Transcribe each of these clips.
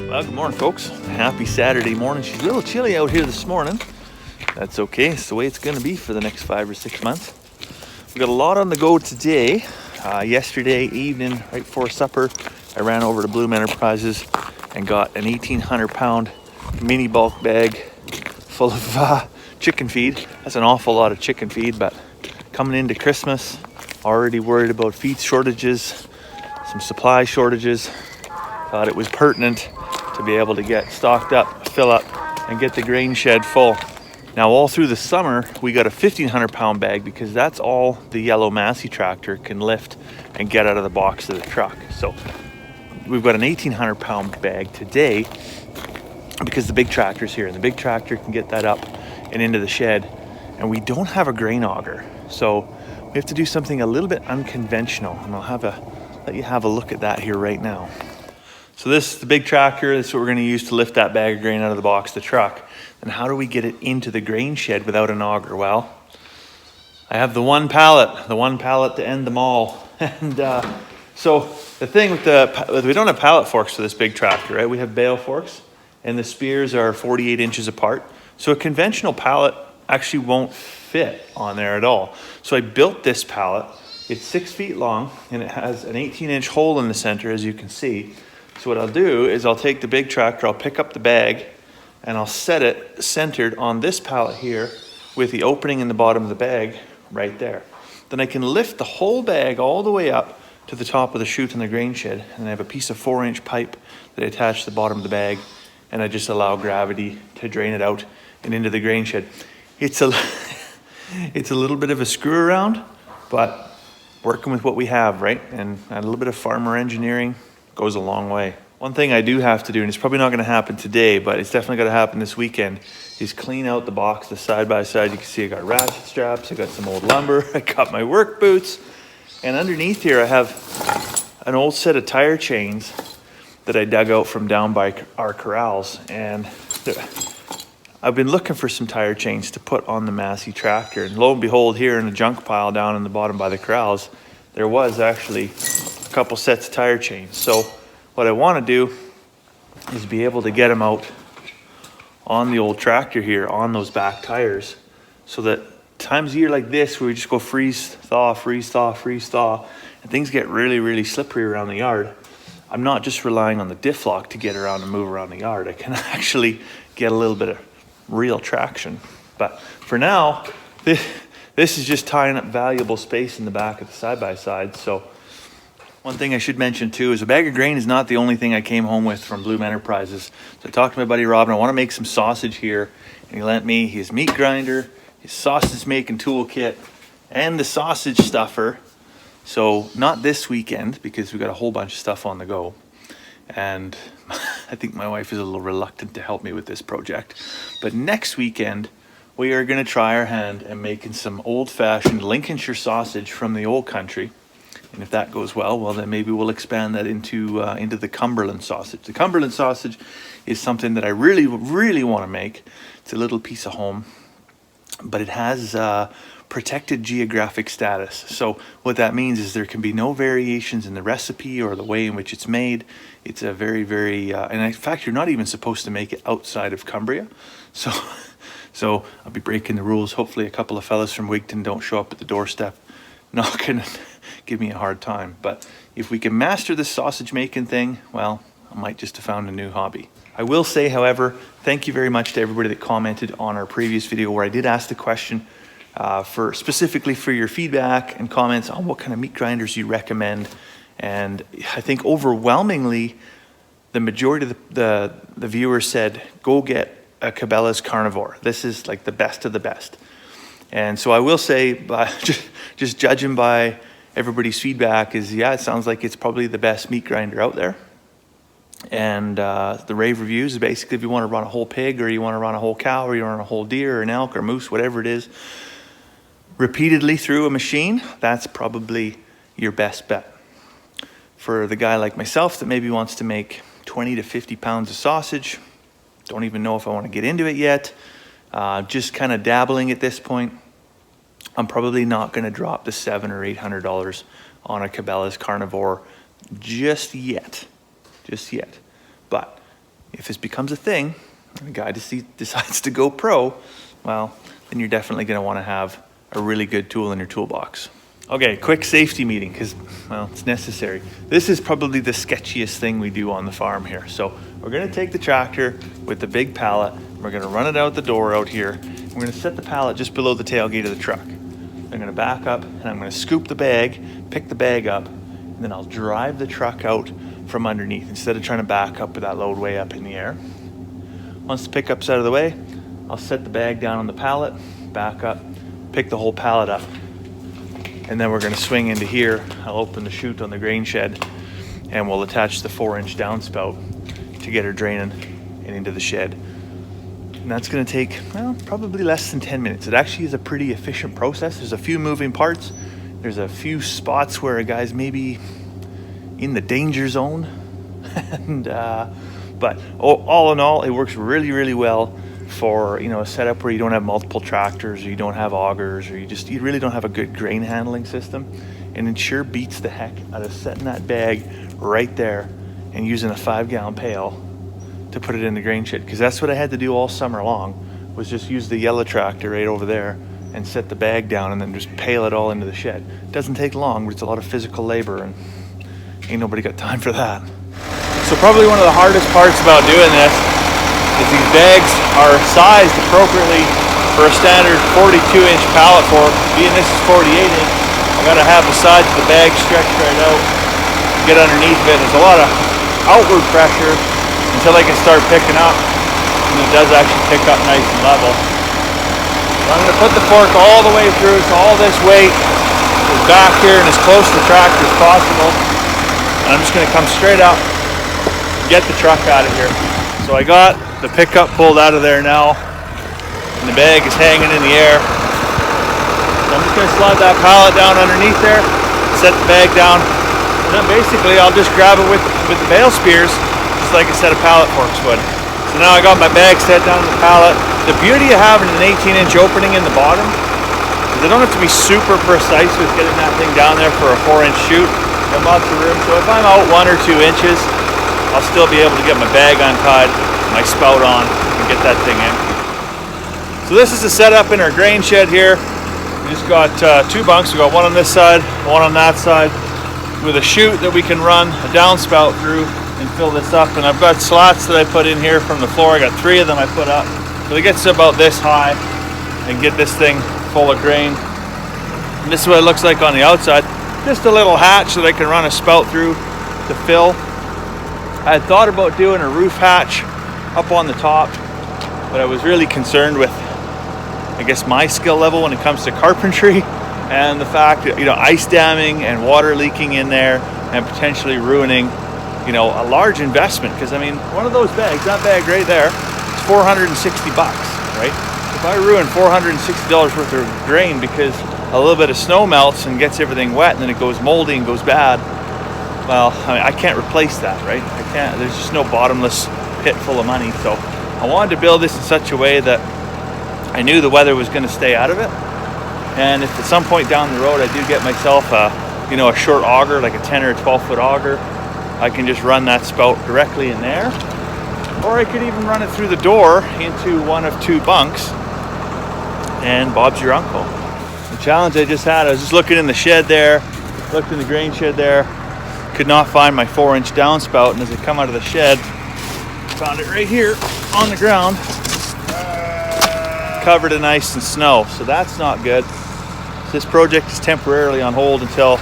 Well, good morning, folks. Happy Saturday morning. She's a little chilly out here this morning. That's okay. It's the way it's going to be for the next 5 or 6 months. We got a lot on the go today. Yesterday evening, right before supper, I ran over to Bloom Enterprises and got an 1,800-pound mini bulk bag full of chicken feed. That's an awful lot of chicken feed, but coming into Christmas, already worried about feed shortages, some supply shortages. Thought it was pertinent to be able to get stocked up, fill up, and get the grain shed full. Now, all through the summer, we got a 1,500-pound bag because that's all the yellow Massey tractor can lift and get out of the box of the truck. So we've got an 1,800-pound bag today because the big tractor's here, and the big tractor can get that up and into the shed, and we don't have a grain auger. So we have to do something a little bit unconventional, and I'll let you have a look at that here right now. So this is the big tractor. This is what we're going to use to lift that bag of grain out of the box of the truck. And how do we get it into the grain shed without an auger? Well, I have the one pallet to end them all. And so the thing with we don't have pallet forks for this big tractor, right? We have bale forks, and the spears are 48 inches apart. So a conventional pallet actually won't fit on there at all. So I built this pallet. It's 6 feet long, and it has an 18-inch hole in the center, as you can see. So what I'll do is I'll take the big tractor, I'll pick up the bag, and I'll set it centered on this pallet here with the opening in the bottom of the bag right there. Then I can lift the whole bag all the way up to the top of the chute in the grain shed, and I have a piece of 4-inch pipe that I attach to the bottom of the bag, and I just allow gravity to drain it out and into the grain shed. It's a little bit of a screw around, but working with what we have, right? And a little bit of farmer engineering goes a long way. One thing I do have to do, and it's probably not going to happen today, but it's definitely going to happen this weekend, is clean out the box, the side-by-side. You can see I got ratchet straps, I got some old lumber, I got my work boots, and underneath here I have an old set of tire chains that I dug out from down by our corrals, and I've been looking for some tire chains to put on the Massey tractor, and lo and behold, here in the junk pile down in the bottom by the corrals, there was actually a couple sets of tire chains. So what I want to do is be able to get them out on the old tractor here on those back tires, so that times a year like this where we just go freeze thaw, and things get really, really slippery around the yard, I'm not just relying on the diff lock to get around and move around the yard. I can actually get a little bit of real traction. But for now, this is just tying up valuable space in the back of the side-by-side. So one thing I should mention too is a bag of grain is not the only thing I came home with from Bloom Enterprises. So I talked to my buddy Robin, I want to make some sausage here, and he lent me his meat grinder, his sausage making toolkit, and the sausage stuffer. So not this weekend, because we got a whole bunch of stuff on the go, and I think my wife is a little reluctant to help me with this project. But next weekend, we are going to try our hand at making some old-fashioned Lincolnshire sausage from the old country. And if that goes well, then maybe we'll expand that into the Cumberland sausage. The Cumberland sausage is something that I really, really want to make. It's a little piece of home, but it has protected geographic status. So what that means is there can be no variations in the recipe or the way in which it's made. It's a very, very, and in fact, you're not even supposed to make it outside of Cumbria. So I'll be breaking the rules. Hopefully a couple of fellas from Wigton don't show up at the doorstep knocking and give me a hard time. But if we can master this sausage making thing, well, I might just have found a new hobby. I will say, however, thank you very much to everybody that commented on our previous video where I did ask the question specifically for your feedback and comments on what kind of meat grinders you recommend. And I think overwhelmingly, the majority of the viewers said, go get a Cabela's Carnivore. This is like the best of the best. And so I will say, just judging by everybody's feedback, is yeah, it sounds like it's probably the best meat grinder out there. And the rave reviews is basically if you want to run a whole pig, or you want to run a whole cow, or you want to run a whole deer or an elk or moose, whatever it is, repeatedly through a machine, that's probably your best bet. For the guy like myself that maybe wants to make 20 to 50 pounds of sausage, don't even know if I want to get into it yet, just kind of dabbling at this point, I'm probably not going to drop the $700 or $800 on a Cabela's Carnivore just yet. But if this becomes a thing, and the guy decides to go pro, well, then you're definitely going to want to have a really good tool in your toolbox. Okay, quick safety meeting, because, well, it's necessary. This is probably the sketchiest thing we do on the farm here. So we're going to take the tractor with the big pallet, we're going to run it out the door out here, we're going to set the pallet just below the tailgate of the truck. I'm going to back up, and I'm going to scoop the bag, pick the bag up, and then I'll drive the truck out from underneath instead of trying to back up with that load way up in the air. Once the pickup's out of the way, I'll set the bag down on the pallet, back up, pick the whole pallet up, and then we're going to swing into here. I'll open the chute on the grain shed, and we'll attach the 4-inch downspout to get her draining and into the shed. And that's going to take, well, probably less than 10 minutes. It actually is a pretty efficient process. There's a few moving parts. There's a few spots where a guy's maybe in the danger zone. And but all in all, it works really, really well for, you know, a setup where you don't have multiple tractors, or you don't have augers, or you really don't have a good grain handling system. And it sure beats the heck out of setting that bag right there and using a 5-gallon pail to put it in the grain shed, because that's what I had to do all summer long, was just use the yellow tractor right over there and set the bag down and then just pail it all into the shed. It doesn't take long, but it's a lot of physical labor, and ain't nobody got time for that. So probably one of the hardest parts about doing this is these bags are sized appropriately for a standard 42-inch pallet fork. Being this is 48-inch, I gotta have the sides of the bag stretched right out, get underneath it. There's a lot of outward pressure until I can start picking up, and it does actually pick up nice and level. So I'm going to put the fork all the way through, so all this weight is back here and as close to the tractor as possible, and I'm just going to come straight up and get the truck out of here. So I got the pickup pulled out of there now, and the bag is hanging in the air. So I'm just going to slide that pallet down underneath there, set the bag down, and then basically I'll just grab it with the bale spears, just like a set of pallet forks would. So now I got my bag set down on the pallet. The beauty of having an 18-inch opening in the bottom is I don't have to be super precise with getting that thing down there for a 4-inch chute. Got lots of room, so if I'm out 1 or 2 inches, I'll still be able to get my bag untied, my spout on, and get that thing in. So this is the setup in our grain shed here. We just got 2 bunks. We got one on this side, one on that side, with a chute that we can run a downspout through and fill this up. And I've got slats that I put in here from the floor. I got 3 of them I put up, so it gets to about this high and get this thing full of grain. And this is what it looks like on the outside. Just a little hatch that I can run a spout through to fill. I had thought about doing a roof hatch up on the top, but I was really concerned with, I guess, my skill level when it comes to carpentry, and the fact that, you know, ice damming and water leaking in there and potentially ruining, you know, a large investment. Because I mean, one of those bags, that bag right there, is $460, right? If I ruin $460 worth of grain because a little bit of snow melts and gets everything wet and then it goes moldy and goes bad, well, I mean, I can't replace that, right? I can't. There's just no bottomless pit full of money. So I wanted to build this in such a way that I knew the weather was going to stay out of it. And if at some point down the road I do get myself a short auger, like a 10 or a 12-foot auger, I can just run that spout directly in there. Or I could even run it through the door into one of 2 bunks, and Bob's your uncle. The challenge I just had, I was just looking in the shed there, looked in the grain shed there, could not find my 4-inch downspout, and as I come out of the shed, found it right here on the ground, covered in ice and snow. So that's not good. So this project is temporarily on hold until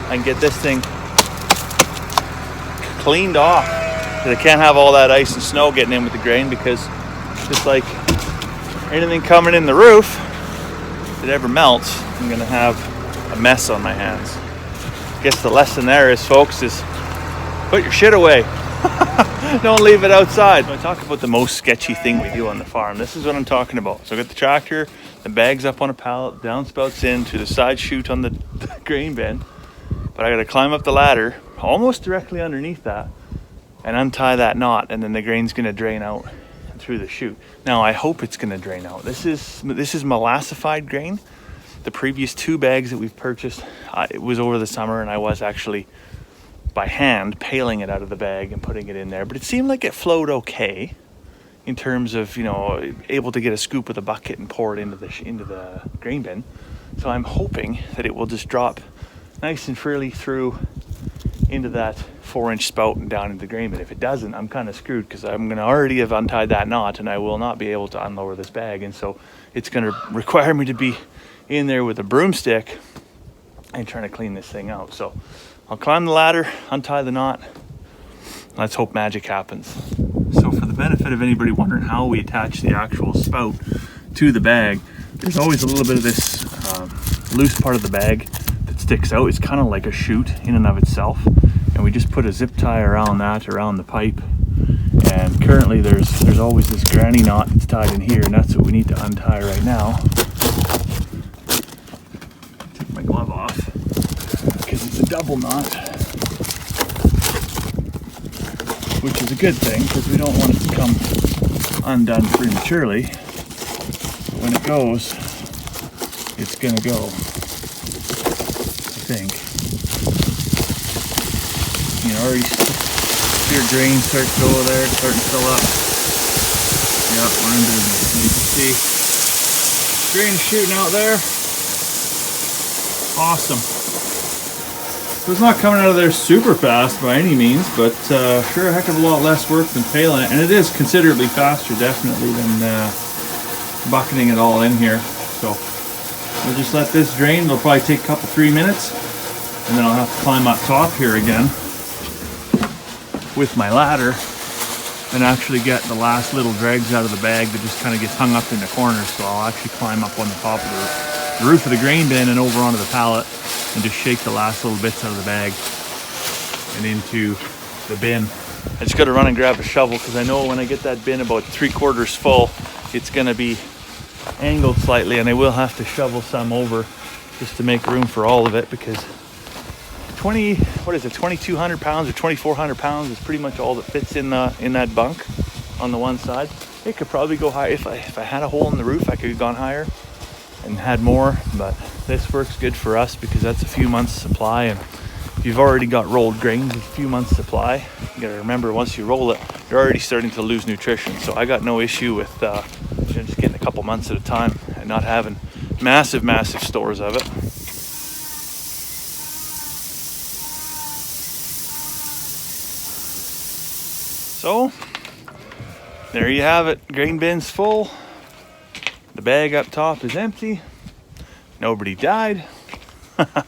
I can get this thing cleaned off. I can't have all that ice and snow getting in with the grain, because just like anything coming in the roof, if it ever melts, I'm gonna have a mess on my hands. I guess the lesson there is, folks, is put your shit away. Don't leave it outside. When I talk about the most sketchy thing we do on the farm, this is what I'm talking about. So I got the tractor, the bag's up on a pallet, downspouts in to the side chute on the grain bin, but I gotta climb up the ladder almost directly underneath that and untie that knot, and then the grain's gonna drain out through the chute. Now I hope it's gonna drain out. This is molassified grain. The previous 2 bags that we've purchased, it was over the summer, and I was actually by hand, paling it out of the bag and putting it in there. But it seemed like it flowed okay in terms of, you know, able to get a scoop with a bucket and pour it into the grain bin. So I'm hoping that it will just drop nice and freely through into that 4-inch spout and down into the grain bin. If it doesn't, I'm kind of screwed, because I'm going to already have untied that knot and I will not be able to unlower this bag. And so it's going to require me to be in there with a broomstick and trying to clean this thing out. So I'll climb the ladder, untie the knot. Let's hope magic happens. So for the benefit of anybody wondering how we attach the actual spout to the bag, there's always a little bit of this loose part of the bag that sticks out. It's kind of like a chute in and of itself. And we just put a zip tie around that, around the pipe. And currently there's always this granny knot that's tied in here, and that's what we need to untie right now. Take my glove off, because it's a double knot, which is a good thing, because we don't want it to come undone prematurely. When it goes, it's gonna go, I think. You know, already see your grain start to go there, it's starting to fill up. Yep, we're in business. You can see grain shooting out there. Awesome. So it's not coming out of there super fast by any means, but sure a heck of a lot less work than paling it. And it is considerably faster, definitely, than bucketing it all in here. So we'll just let this drain. It'll probably take a couple, 3 minutes, and then I'll have to climb up top here again with my ladder and actually get the last little dregs out of the bag that just kind of gets hung up in the corners. So I'll actually climb up on the top of the roof of the grain bin and over onto the pallet and just shake the last little bits out of the bag and into the bin. I just got to run and grab a shovel, because I know when I get that bin about 3/4 full, it's going to be angled slightly, and I will have to shovel some over just to make room for all of it, because 2,200 pounds or 2,400 pounds is pretty much all that fits in that bunk on the one side. It could probably go higher. If I had a hole in the roof, I could have gone higher and had more, but this works good for us because that's a few months supply. And if you've already got rolled grains, it's a few months supply. You gotta remember, once you roll it, you're already starting to lose nutrition. So I got no issue with just getting a couple months at a time and not having massive stores of it. So there you have it. Grain bin's full. The bag up top is empty. Nobody died.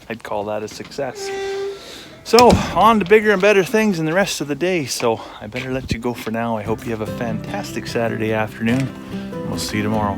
I'd call that a success. So on to bigger and better things in the rest of the day. So I better let you go for now. I hope you have a fantastic Saturday afternoon. We'll see you tomorrow.